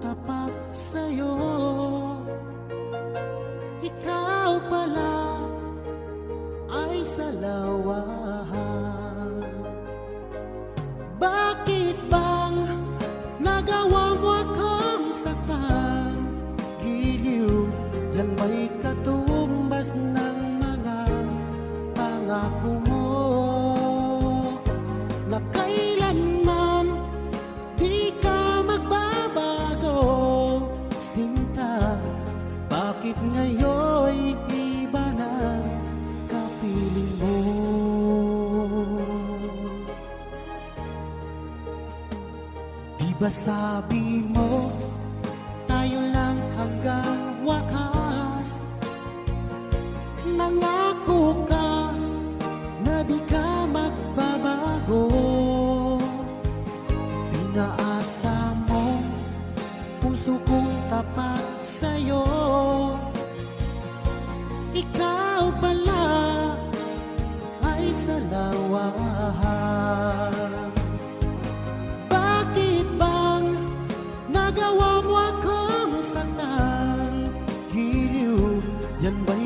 tapat sa'yo. Ikaw pala ay salawahan. Bakit bang nagawa mo akong saktan? Giliw, yan may katumbas ng mga pangako mo na kailanman di ka magbabago. Sinta, bakit ngayon iba na kapiling mo? Di ba sabi mo tayo lang hanggang wakas? Nangako ka na di ka magbabago. Pinaasa mo puso kong tapat sa'yo. Ikaw pala ay salawahan. Bakit bang nagawa mo akong saktan? Giliw, yan ba'y